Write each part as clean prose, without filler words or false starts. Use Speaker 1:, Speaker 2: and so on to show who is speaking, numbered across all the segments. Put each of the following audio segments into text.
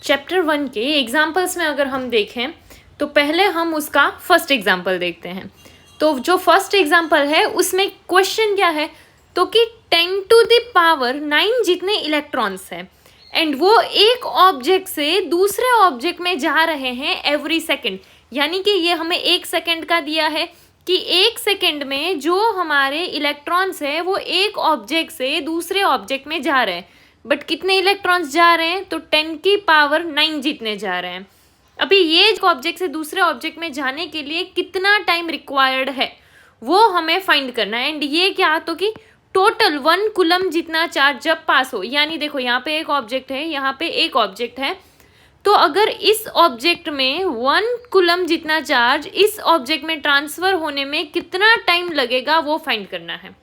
Speaker 1: Chapter 1 के examples में अगर हम देखें तो पहले हम उसका फर्स्ट एग्जाम्पल देखते हैं। तो जो फर्स्ट एग्जाम्पल है उसमें क्वेश्चन क्या है, तो कि 10 टू द पावर 9 जितने इलेक्ट्रॉन्स हैं एंड वो एक ऑब्जेक्ट से दूसरे ऑब्जेक्ट में जा रहे हैं एवरी सेकेंड। यानी कि ये हमें 1 सेकेंड का दिया है कि 1 सेकेंड में जो हमारे इलेक्ट्रॉन्स है वो एक ऑब्जेक्ट से दूसरे ऑब्जेक्ट में जा रहे हैं। बट कितने इलेक्ट्रॉन्स जा रहे हैं, तो 10 की पावर 9 जितने जा रहे हैं। अभी ये ऑब्जेक्ट से दूसरे ऑब्जेक्ट में जाने के लिए कितना टाइम रिक्वायर्ड है वो हमें फाइंड करना है। एंड ये क्या, तो कि टोटल 1 कूलम जितना चार्ज जब पास हो, यानी देखो यहाँ पे एक ऑब्जेक्ट है, यहाँ पे एक ऑब्जेक्ट है, तो अगर इस ऑब्जेक्ट में 1 कूलम जितना चार्ज इस ऑब्जेक्ट में ट्रांसफर होने में कितना टाइम लगेगा वो फाइंड करना है।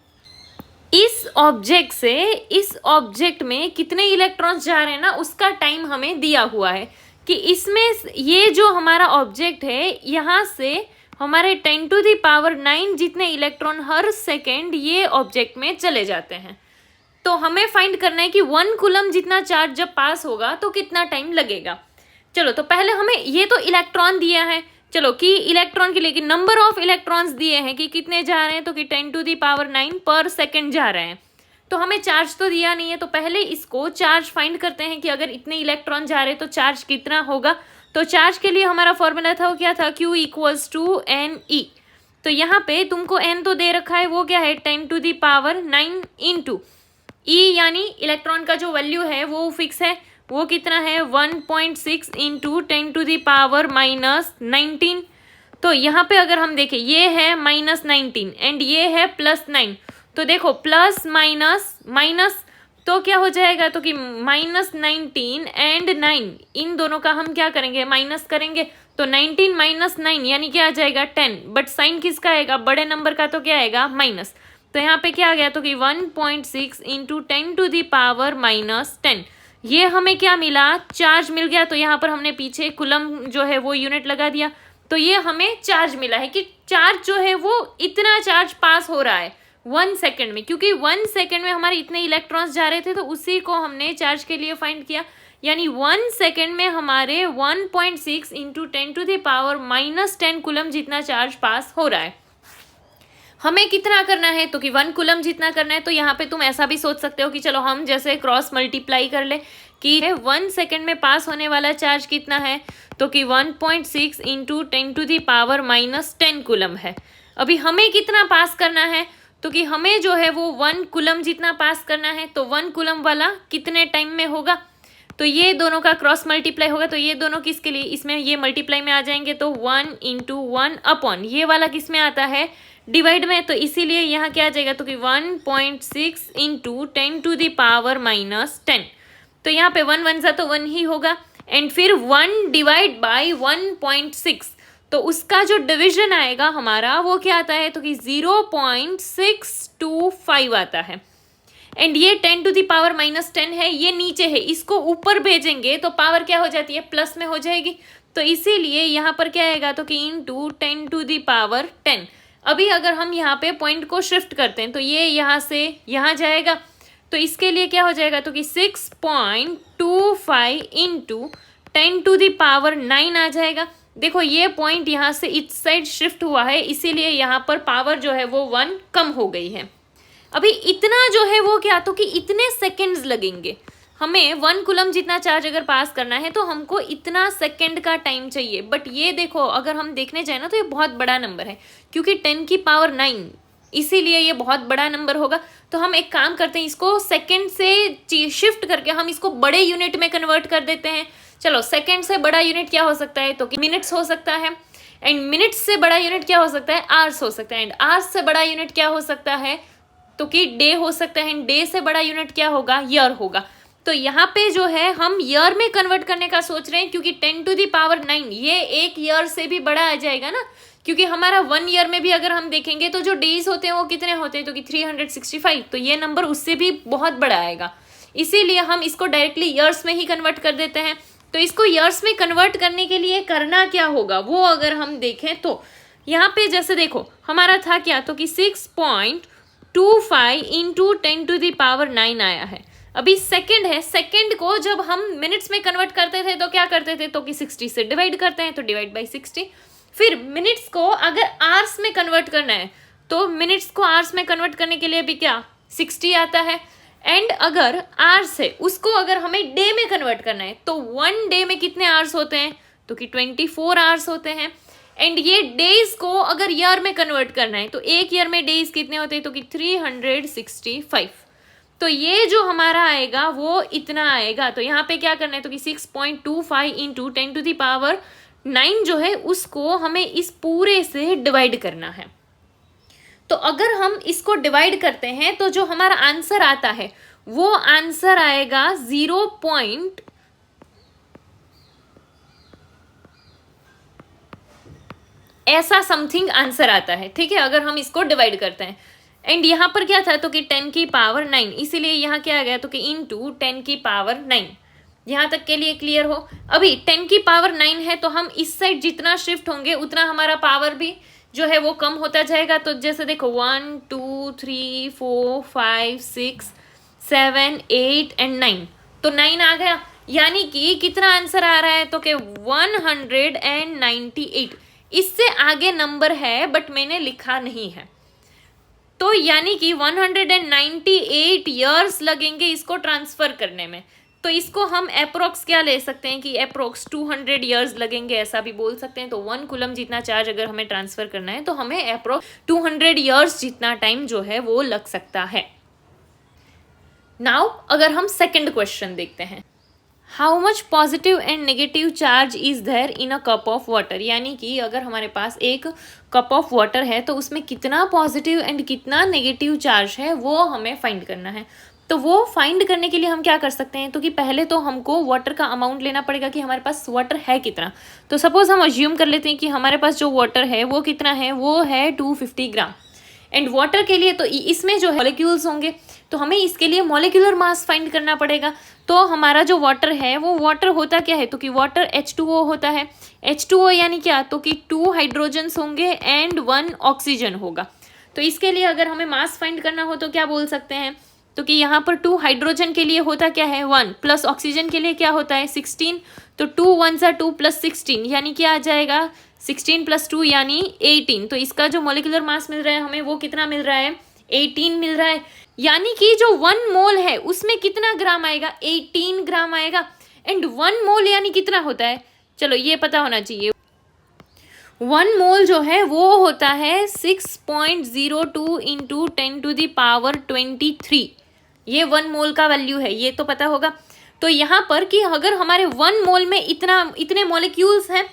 Speaker 1: इस ऑब्जेक्ट से इस ऑब्जेक्ट में कितने इलेक्ट्रॉन्स जा रहे हैं ना, उसका टाइम हमें दिया हुआ है कि इसमें ये जो हमारा ऑब्जेक्ट है यहाँ से हमारे 10 टू द पावर 9 जितने इलेक्ट्रॉन हर सेकेंड ये ऑब्जेक्ट में चले जाते हैं। तो हमें फाइंड करना है कि 1 कूलम जितना चार्ज जब पास होगा तो कितना टाइम लगेगा। चलो, तो पहले हमें ये तो इलेक्ट्रॉन दिया है, चलो कि इलेक्ट्रॉन के लिए कि नंबर ऑफ इलेक्ट्रॉन्स दिए हैं कि कितने जा रहे हैं, तो कि 10 टू द पावर 9 पर सेकेंड जा रहे हैं। तो हमें चार्ज तो दिया नहीं है, तो पहले इसको चार्ज फाइंड करते हैं कि अगर इतने इलेक्ट्रॉन जा रहे हैं तो चार्ज कितना होगा। तो चार्ज के लिए हमारा फॉर्मूला था, वो क्या था, Q equals to n e. तो यहाँ पे तुमको n तो दे रखा है, वो क्या है 10 टू द पावर 9 इंटू ई, यानी इलेक्ट्रॉन का जो वैल्यू है वो फिक्स है, वो कितना है 1.6 इंटू 10 टू द पावर -19। तो यहाँ पे अगर हम देखें ये है -19 एंड ये है +9, तो देखो प्लस माइनस माइनस तो क्या हो जाएगा, तो कि -19 एंड 9 इन दोनों का हम क्या करेंगे, माइनस करेंगे। तो 19 माइनस 9 यानी क्या आ जाएगा 10, बट साइन किसका आएगा, बड़े नंबर का, तो क्या आएगा माइनस। तो यहाँ पे क्या आ गया, तो कि 1.6 इंटू 10 टू द पावर -10, ये हमें क्या मिला, चार्ज मिल गया। तो यहाँ पर हमने पीछे कुलम जो है वो यूनिट लगा दिया, तो ये हमें चार्ज मिला है कि चार्ज जो है वो इतना चार्ज पास हो रहा है 1 सेकेंड में, क्योंकि 1 सेकेंड में हमारे इतने इलेक्ट्रॉन्स जा रहे थे, तो उसी को हमने चार्ज के लिए फाइंड किया। यानी 1 सेकेंड में हमारे 1.6 into 10 to the power -10 coulomb जितना चार्ज पास हो रहा है। हमें कितना करना है, तो कि 1 कूलम जितना करना है। तो यहाँ पे तुम ऐसा भी सोच सकते हो कि चलो हम जैसे क्रॉस मल्टीप्लाई कर ले कि 1 सेकेंड में पास होने वाला चार्ज कितना है, तो कि 1.6 into 10 to the power -10 coulomb है। अभी हमें कितना पास करना है, तो कि हमें जो है वो 1 कूलम जितना पास करना है। तो 1 कूलम वाला कितने टाइम में होगा, तो ये दोनों का क्रॉस मल्टीप्लाई होगा। तो ये दोनों किसके लिए, इसमें ये मल्टीप्लाई में आ जाएंगे, तो 1 इंटू 1 अपॉन ये वाला किस में आता है, डिवाइड में। तो इसीलिए यहाँ क्या आ जाएगा, तो कि 1.6 इंटू 10 टू द पावर -10। तो यहाँ पे 1 1 सा तो 1 ही होगा, एंड फिर 1 डिवाइड बाई 1.6, तो उसका जो डिवीजन आएगा हमारा वो क्या आता है, तो कि 0.625 आता है। एंड ये 10 टू द पावर -10 है, ये नीचे है, इसको ऊपर भेजेंगे तो पावर क्या हो जाती है, प्लस में हो जाएगी। तो इसीलिए यहाँ पर क्या आएगा, तो कि इंटू 10 टू द पावर 10। अभी अगर हम यहाँ पे पॉइंट को शिफ्ट करते हैं तो ये यहाँ से यहाँ जाएगा, तो इसके लिए क्या हो जाएगा, तो कि 6.25 इंटू 10 टू द पावर 9 आ जाएगा। देखो ये पॉइंट यहाँ से इस साइड शिफ्ट हुआ है, इसीलिए यहाँ पर पावर जो है वो 1 कम हो गई है। अभी इतना जो है वो क्या, तो कि इतने सेकेंड्स लगेंगे हमें 1 कूलम जितना चार्ज अगर पास करना है, तो हमको इतना सेकेंड का टाइम चाहिए। बट ये देखो अगर हम देखने जाए ना तो ये बहुत बड़ा नंबर है, क्योंकि 10 की पावर 9, इसीलिए ये बहुत बड़ा नंबर होगा। तो हम एक काम करते हैं, इसको सेकेंड से शिफ्ट करके हम इसको बड़े यूनिट में कन्वर्ट कर देते हैं। चलो, सेकेंड से बड़ा यूनिट क्या हो सकता है, तो कि मिनट्स हो सकता है, एंड मिनट्स से बड़ा यूनिट क्या हो सकता है, आवर्स हो सकता है, एंड आवर्स से बड़ा यूनिट क्या हो सकता है, तो कि डे हो सकता है, एंड डे से बड़ा यूनिट क्या होगा, ईयर होगा। तो यहाँ पे जो है हम ईयर में कन्वर्ट करने का सोच रहे हैं, क्योंकि 10 टू द पावर 9 ये एक ईयर से भी बड़ा आ जाएगा ना, क्योंकि हमारा 1 ईयर में भी अगर हम देखेंगे तो जो डेज होते हैं वो कितने होते हैं, तो कि 365, तो ये नंबर उससे भी बहुत बड़ा आएगा। इसीलिए हम इसको डायरेक्टली ईयर्स में ही कन्वर्ट कर देते हैं। तो इसको ईयर्स में कन्वर्ट करने के लिए करना क्या होगा, वो अगर हम देखें तो यहाँ पे जैसे देखो हमारा था क्या, तो कि 6.25 इंटू 10 टू द पावर 9 आया है। अभी सेकंड है, सेकंड को जब हम मिनट्स में कन्वर्ट करते थे तो क्या करते थे, तो कि 60 से डिवाइड करते हैं, तो डिवाइड बाई 60। फिर मिनट्स को अगर आवर्स में कन्वर्ट करना है तो मिनट्स को आवर्स में कन्वर्ट करने के लिए भी क्या 60 आता है। एंड अगर आवर्स है उसको अगर हमें डे में कन्वर्ट करना है तो 1 डे में कितने आवर्स होते हैं, तो कि 24 आवर्स होते हैं। एंड ये डेज को अगर ईयर में कन्वर्ट करना है तो एक ईयर में डेज कितने होते हैं, तो कि 365। तो ये जो हमारा आएगा वो इतना आएगा। तो यहाँ पे क्या करना है, तो कि 6.25 इंटू 10⁻9 जो है उसको हमें इस पूरे से डिवाइड करना है। तो अगर हम इसको डिवाइड करते हैं तो जो हमारा आंसर आता है वो आंसर आएगा 0. ऐसा समथिंग आंसर आता है, ठीक है, अगर हम इसको डिवाइड करते हैं। एंड यहाँ पर क्या था, तो कि 10⁻9, इसीलिए यहाँ क्या आ गया, तो कि इंटू 10⁻9। यहाँ तक के लिए क्लियर हो। अभी 10⁻9 है तो हम इस साइड जितना शिफ्ट होंगे उतना हमारा पावर भी जो है वो कम होता जाएगा। तो जैसे देखो 1 2 3 4 5 6 7 8 एंड 9, तो 9 आ गया। यानी कि कितना आंसर आ रहा है, तो कि 198। इससे आगे नंबर है बट मैंने लिखा नहीं है, तो यानी कि 198 ईयर्स लगेंगे इसको ट्रांसफर करने में। तो इसको हम अप्रोक्स क्या ले सकते हैं कि अप्रोक्स 200 ईयर्स लगेंगे, ऐसा भी बोल सकते हैं। तो 1 कूलम जितना चार्ज अगर हमें ट्रांसफर करना है तो हमें अप्रोक्स 200 ईयर्स जितना टाइम जो है वो लग सकता है। नाउ अगर हम सेकंड क्वेश्चन देखते हैं, how much positive and negative charge is there in a cup of water. यानी कि अगर हमारे पास एक कप ऑफ वाटर है तो उसमें कितना पॉजिटिव एंड कितना नेगेटिव चार्ज है वो हमें फाइंड करना है। तो वो फाइंड करने के लिए हम क्या कर सकते हैं, तो कि पहले तो हमको वाटर का अमाउंट लेना पड़ेगा कि हमारे पास वाटर है कितना। तो सपोज हम अज्यूम कर लेते हैं कि हमारे पास जो वाटर है वो कितना है, वो है 250 ग्राम। एंड वाटर के लिए तो इसमें जो है मॉलिक्यूल्स होंगे, तो हमें इसके लिए मॉलिक्यूलर मास फाइंड करना पड़ेगा। तो हमारा जो वाटर है वो वाटर होता क्या है, तो कि वाटर H2O होता है। H2O यानी क्या, तो कि 2 हाइड्रोजन्स होंगे एंड 1 ऑक्सीजन होगा। तो इसके लिए अगर हमें मास फाइंड करना हो तो क्या बोल सकते हैं, तो कि यहाँ पर 2 हाइड्रोजन के लिए होता क्या है 1, प्लस ऑक्सीजन के लिए क्या होता है 16। तो 2 1 2 प्लस 16 यानी क्या आ जाएगा 16 + 2 यानी 18। तो इसका जो मॉलिक्यूलर मास मिल रहा है हमें वो कितना मिल रहा है 18 मिल रहा है। यानी कि जो 1 मोल है उसमें कितना ग्राम आएगा 18 ग्राम आएगा। एंड 1 मोल यानी कितना होता है, चलो ये पता होना चाहिए। 1 मोल जो है वो होता है 6.02 इंटू 10⁻23। ये 1 मोल का वैल्यू है, ये तो पता होगा। तो यहाँ पर कि अगर हमारे 1 मोल में इतने मॉलिक्यूल्स हैं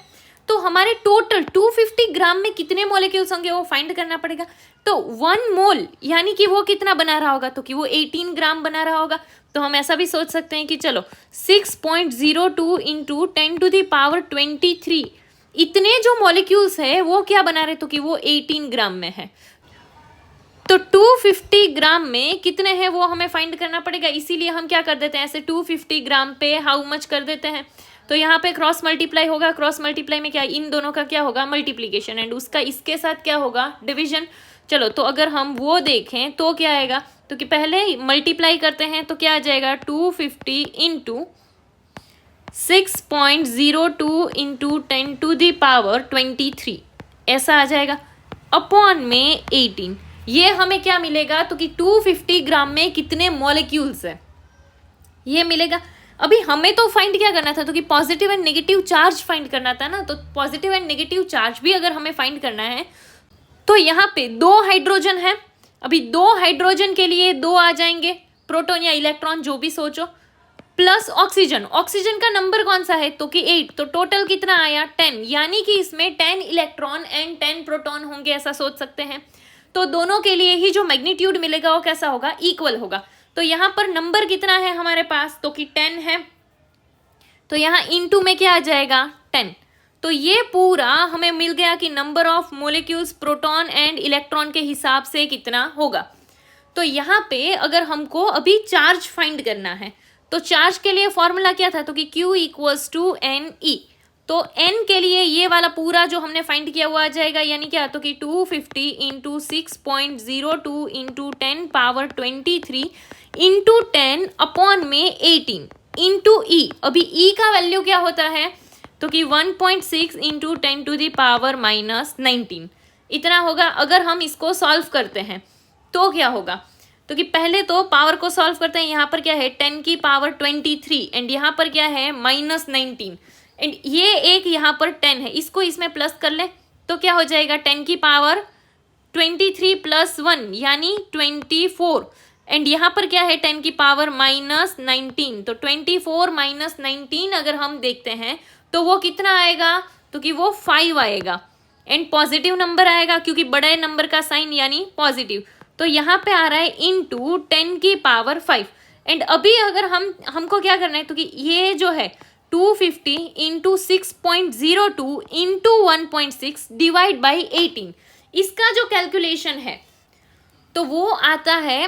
Speaker 1: तो हमारे टोटल 250 ग्राम में कितने मॉलिक्यूल्स होंगे वो फाइंड करना पड़ेगा। तो 1 मोल यानी कि वो कितना बना रहा होगा, तो कि वो 18 ग्राम बना रहा होगा। तो हम ऐसा भी सोच सकते हैं कि चलो 6.02 इंटू 10⁻23 इतने जो मॉलिक्यूल्स है वो क्या बना रहे, तो कि वो 18 ग्राम में है। तो 250 ग्राम में कितने हैं वो हमें फाइंड करना पड़ेगा। इसीलिए हम क्या कर देते हैं, ऐसे 250 ग्राम पे हाउ मच कर देते हैं। तो यहाँ पे क्रॉस मल्टीप्लाई होगा, क्रॉस मल्टीप्लाई में क्या इन दोनों का क्या होगा मल्टीप्लीकेशन, एंड उसका इसके साथ क्या होगा डिवीजन। चलो तो अगर हम वो देखें तो क्या आएगा, तो कि पहले मल्टीप्लाई करते हैं तो क्या आ जाएगा 250 इंटू 6.02 इंटू 10⁻23 ऐसा आ जाएगा अपॉन में 18। ये हमें क्या मिलेगा, तो कि 250 ग्राम में कितने मॉलिक्यूल्स है ये मिलेगा। अभी हमें तो फाइंड क्या करना था, तो कि positive and negative charge find करना था ना। तो पॉजिटिव एंड नेगेटिव चार्ज भी अगर हमें फाइंड करना है तो यहाँ पे 2 हाइड्रोजन है। अभी 2 हाइड्रोजन के लिए 2 आ जाएंगे, प्रोटॉन या इलेक्ट्रॉन जो भी सोचो, प्लस ऑक्सीजन। ऑक्सीजन का नंबर कौन सा है, तो कि 8। तो टोटल कितना आया 10, यानी कि इसमें 10 इलेक्ट्रॉन एंड 10 प्रोटॉन होंगे, ऐसा सोच सकते हैं। तो दोनों के लिए ही जो मैग्नीट्यूड मिलेगा वो कैसा होगा, इक्वल होगा। तो यहाँ पर नंबर कितना है हमारे पास, तो कि 10 है। तो यहाँ इनटू में क्या आ जाएगा 10। तो ये पूरा हमें मिल गया कि number of molecules proton and electron के हिसाब से कितना होगा। तो यहाँ पे अगर हमको अभी चार्ज फाइंड करना है तो चार्ज के लिए फॉर्मूला क्या था, तो कि Q = NE। तो n के लिए ये वाला पूरा जो हमने फाइंड किया हुआ आ जाएगा, यानी क्या, तो कि 250 इंटू 6.02 इंटू 10⁻23 इंटू 10 अपॉन में 18 इंटू ई। अभी ई का वैल्यू क्या होता है, तो कि 1.6 into 10 to the power minus 19 इतना होगा। अगर हम इसको सॉल्व करते हैं तो क्या होगा, तो कि पहले तो पावर को सॉल्व करते हैं। यहाँ पर क्या है 10 की पावर 23 एंड यहाँ पर क्या है माइनस 19 एंड ये एक यहाँ पर 10 है, इसको इसमें प्लस कर ले तो क्या हो जाएगा 10 की पावर 23 प्लस 1 यानी 24 एंड यहाँ पर क्या है 10 की पावर माइनस 19। तो 24 माइनस 19 अगर हम देखते हैं तो वो कितना आएगा, तो कि वो 5 आएगा एंड पॉजिटिव नंबर आएगा क्योंकि बड़े नंबर का साइन यानी पॉजिटिव। तो यहाँ पे आ रहा है इंटू 10 की पावर 5 एंड अभी अगर हमको क्या करना है, तो कि ये जो है 250 इंटू 6.02 इंटू 1.6 डिवाइड बाई 18 इसका जो कैलकुलेशन है तो वो आता है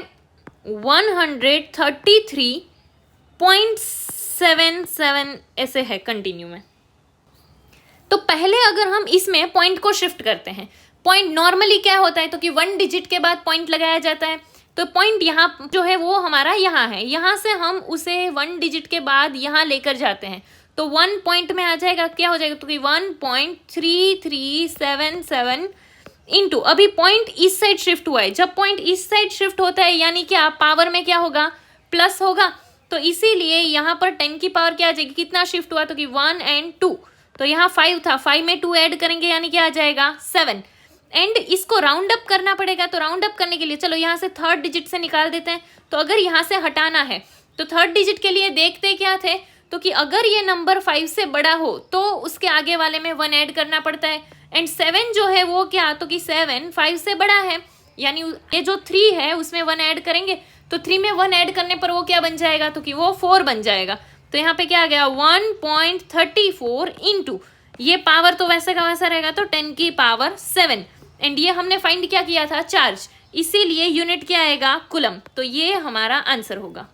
Speaker 1: 133.77 ऐसे है कंटिन्यू में। तो पहले अगर हम इसमें पॉइंट को शिफ्ट करते हैं, पॉइंट नॉर्मली क्या होता है, तो कि 1 डिजिट के बाद पॉइंट लगाया जाता है। तो पॉइंट यहाँ जो है वो हमारा यहाँ है, यहाँ से हम उसे 1 डिजिट के बाद यहाँ लेकर जाते हैं तो 1 पॉइंट में आ जाएगा, क्या हो जाएगा, तो कि 1.3377 इंटू अभी पॉइंट इस साइड शिफ्ट हुआ है। जब पॉइंट इस साइड शिफ्ट होता है यानी क्या पावर में क्या होगा प्लस होगा, तो इसीलिए यहाँ पर 10 की पावर क्या आ जाएगी, कितना शिफ्ट हुआ, तो कि 1 एंड 2। तो यहाँ 5 था, 5 में 2 ऐड करेंगे यानी क्या आ जाएगा 7 एंड इसको राउंड अप करना पड़ेगा। तो राउंड अप करने के लिए चलो यहाँ से थर्ड डिजिट से निकाल देते हैं। तो अगर यहाँ से हटाना है तो थर्ड डिजिट के लिए देखते क्या थे, तो कि अगर ये नंबर 5 से बड़ा हो तो उसके आगे वाले में 1 ऐड करना पड़ता है एंड 7 जो है वो क्या, तो कि 7 5 से बड़ा है यानी ये जो 3 है उसमें 1 ऐड करेंगे तो 3 में 1 ऐड करने पर वो क्या बन जाएगा, तो कि वो 4 बन जाएगा। तो यहाँ पे क्या आ गया 1.34 इंटू ये पावर तो वैसे का वैसा रहेगा तो 10 की पावर 7 एंड ये हमने फाइंड क्या किया था चार्ज, इसीलिए यूनिट क्या आएगा कूलम। तो ये हमारा आंसर होगा।